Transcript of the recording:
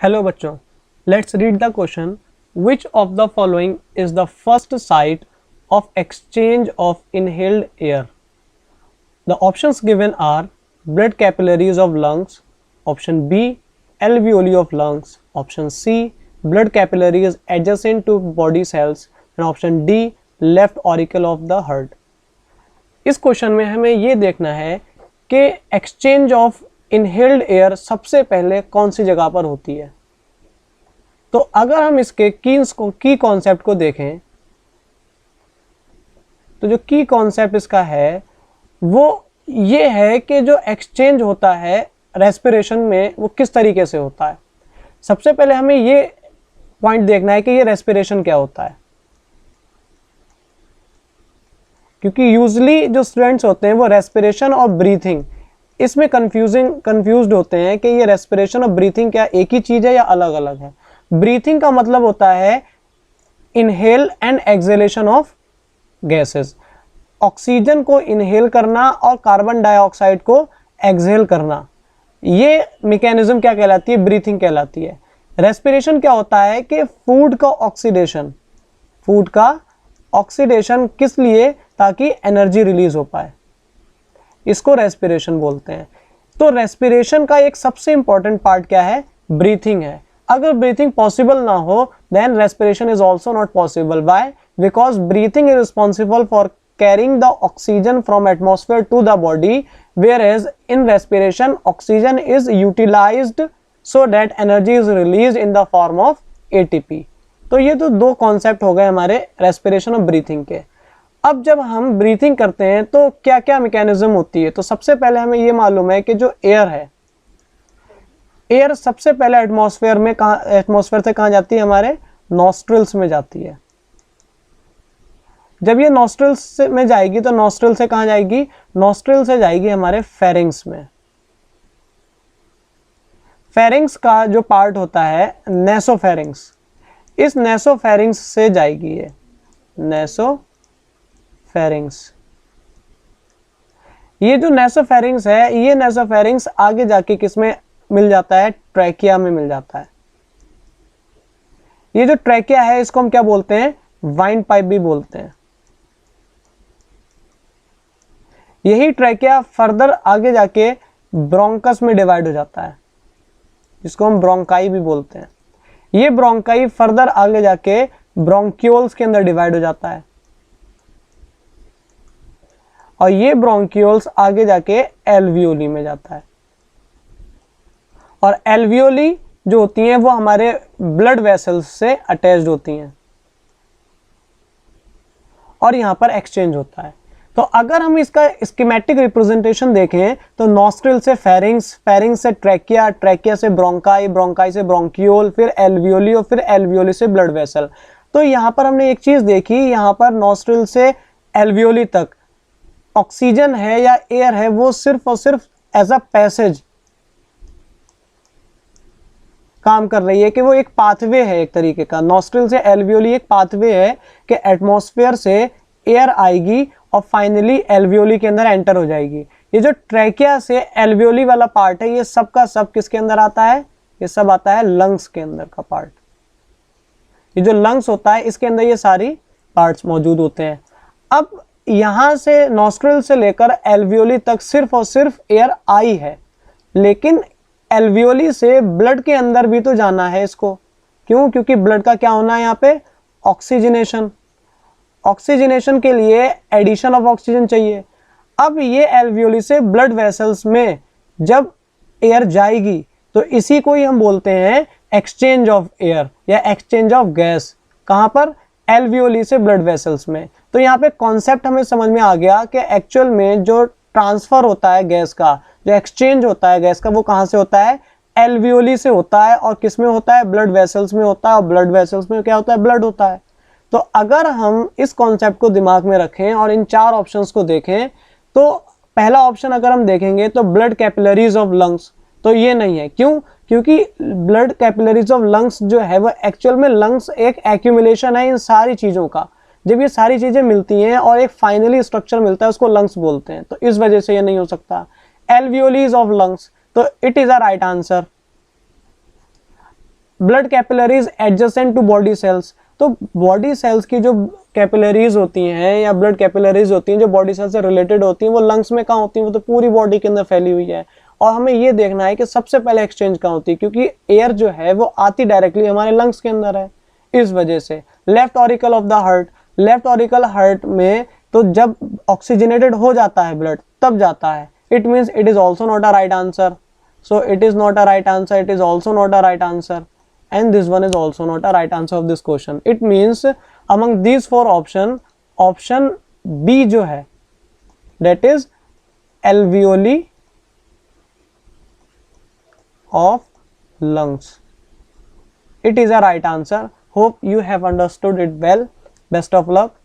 Hello बच्चों, let's read the question. Which of the following is the first sight of exchange of inhaled air? The options given are blood capillaries of lungs, option B alveoli of lungs, option C blood capillaries adjacent to body cells and option D left auricle of the heart. इस question में हमें ये देखना है कि exchange of inhaled air सबसे पहले कौन सी जगह पर होती है. तो अगर हम इसके की कॉन्सेप्ट को देखें तो जो की कॉन्सेप्ट इसका है वो ये है कि जो एक्सचेंज होता है रेस्पिरेशन में वो किस तरीके से होता है. सबसे पहले हमें ये पॉइंट देखना है कि ये रेस्पिरेशन क्या होता है, क्योंकि यूजली जो स्टूडेंट्स होते हैं वो रेस्पिरेशन और ब्रीथिंग इसमें कंफ्यूज्ड होते हैं कि ये रेस्पिरेशन और ब्रीथिंग क्या एक ही चीज़ है या अलग अलग है. ब्रीथिंग का मतलब होता है inhale and exhalation of gases, oxygen को इनहेल करना और कार्बन डाइऑक्साइड को एक्सहेल करना. ये मैकेनिज्म क्या कहलाती है? ब्रीथिंग कहलाती है. रेस्पिरेशन क्या होता है कि फूड का ऑक्सीडेशन किस लिए? ताकि एनर्जी रिलीज हो पाए, इसको रेस्पिरेशन बोलते हैं. तो रेस्पिरेशन का एक सबसे इंपॉर्टेंट पार्ट क्या है? ब्रीथिंग है. अगर ब्रीथिंग पॉसिबल ना हो then respiration is also not possible. Why? Because breathing is responsible for carrying the oxygen from atmosphere to the body, whereas in respiration oxygen is utilized so that energy is released in the form of ATP. तो ये तो दो concept हो गए हमारे respiration और breathing के. अब जब हम ब्रीथिंग करते हैं तो क्या क्या मैकेनिज्म होती है? तो सबसे पहले हमें ये मालूम है कि जो एयर है, एयर सबसे पहले एटमॉस्फेयर से कहाँ जाती है? हमारे नॉस्ट्रिल्स में जाती है. जब ये नॉस्ट्रिल्स में जाएगी तो नॉस्ट्रिल से कहाँ जाएगी? नॉस्ट्रिल से जाएगी हमारे फेरिंग्स में. फेरिंग्स का जो पार्ट होता है नेसोफेरिंग्स, इस नेसोफेरिंग्स से जाएगी ये नेसोफेरिंग्स. ये जो नेसोफेरिंग्स है, ये नेसोफेरिंग्स आगे जाके किस में मिल जाता है? ट्रैकिया में मिल जाता है. ये जो ट्रैकिया है इसको हम क्या बोलते हैं? वाइंड पाइप भी बोलते हैं. यही ट्रैकिया फर्दर आगे जाके ब्रोंकस में डिवाइड हो जाता है, जिसको हम ब्रोंकाई भी बोलते हैं. ये ब्रोंकाई फर्दर आगे जाके ब्रोंक्यूल्स के अंदर डिवाइड हो जाता है और ये ब्रोंक्यूल्स आगे जाके एल्वियोली में जाता है. और एल्वियोली जो होती हैं वो हमारे ब्लड वेसल्स से अटैच्ड होती हैं और यहां पर एक्सचेंज होता है. तो अगर हम इसका स्कीमेटिक रिप्रेजेंटेशन देखें तो नॉस्ट्रिल से फेरिंग्स, फेरिंग्स से ट्रैकिया, ट्रैकिया से ब्रोंकाई, ब्रोंकाई से ब्रोंक्यूल, फिर एल्वियोली और फिर एल्वियोली से ब्लड वेसल. तो यहाँ पर हमने एक चीज देखी, यहाँ पर नॉस्ट्रिल से एल्वियोली तक ऑक्सीजन है या एयर है वो सिर्फ और सिर्फ एज अ पैसेज काम कर रही है, कि वो एक पाथवे है एक तरीके का. नॉस्ट्रिल से एल्वियोली एक पाथवे है कि एटमॉस्फेयर से एयर आएगी और फाइनली एल्वियोली के अंदर एंटर हो जाएगी. ये जो ट्रैकिया से एल्वियोली वाला पार्ट है ये सब का सब किसके अंदर आता है? ये सब आता है लंग्स के अंदर का पार्ट. ये जो लंग्स होता है इसके अंदर ये सारी पार्ट्स मौजूद होते हैं. अब यहां से नॉस्ट्रिल से लेकर एल्वियोली तक सिर्फ और सिर्फ एयर आई है, लेकिन एल्वियोली से ब्लड के अंदर भी तो जाना है इसको. क्यों? क्योंकि ब्लड का क्या होना है यहाँ पे? ऑक्सीजनेशन. ऑक्सीजनेशन के लिए एडिशन ऑफ ऑक्सीजन चाहिए. अब ये एल्वियोली से ब्लड वेसल्स में जब एयर जाएगी तो इसी को ही हम बोलते हैं एक्सचेंज ऑफ एयर या एक्सचेंज ऑफ गैस. कहां पर? एल्वियोली से ब्लड वेसल्स में. तो यहाँ पे कॉन्सेप्ट हमें समझ में आ गया कि एक्चुअल में जो ट्रांसफर होता है गैस का, जो एक्सचेंज होता है गैस का, वो कहां से होता है? एल्वियोली से होता है. और किस में होता है? ब्लड वेसल्स में होता है. और ब्लड वेसल्स में क्या होता है? ब्लड होता है. तो अगर हम इस कॉन्सेप्ट को दिमाग में रखें और इन चार ऑप्शंस को देखें तो पहला ऑप्शन अगर हम देखेंगे तो ब्लड कैपिलरीज ऑफ लंग्स, तो ये नहीं है. क्यों? क्योंकि ब्लड कैपिलरीज ऑफ लंग्स जो है वो एक्चुअल में लंग्स एक एक्यूमुलेशन है इन सारी चीज़ों का. जब ये सारी चीज़ें मिलती हैं और एक फाइनली स्ट्रक्चर मिलता है उसको लंग्स बोलते हैं. तो इस वजह से ये नहीं हो सकता. एल्वियोलीज ऑफ लंग्स, तो it is a right answer. Blood capillaries adjacent to body cells, तो बॉडी सेल्स की जो कैपिलरीज होती हैं या ब्लड कैपिलरीज होती हैं जो बॉडी सेल से रिलेटेड होती हैं, वो लंग्स में कहाँ होती हैं? वो तो पूरी बॉडी के अंदर फैली हुई है। और हमें ये देखना है कि सबसे पहले एक्सचेंज कहाँ होती है, क्योंकि एयर जो है वो आती डायरेक्टली हमारे लंग्स के अंदर है। इस वजह से left auricle of the heart, left auricle heart में तो जब ऑक्सीजनेटेड हो जाता है ब्लड तब जाता है। It means it is also not a right answer, so it is not a right answer, it is also not a right answer, and this one is also not a right answer of this question. It means among these four option B जो है that is alveoli of lungs, it is a right answer. Hope you have understood it well. Best of luck.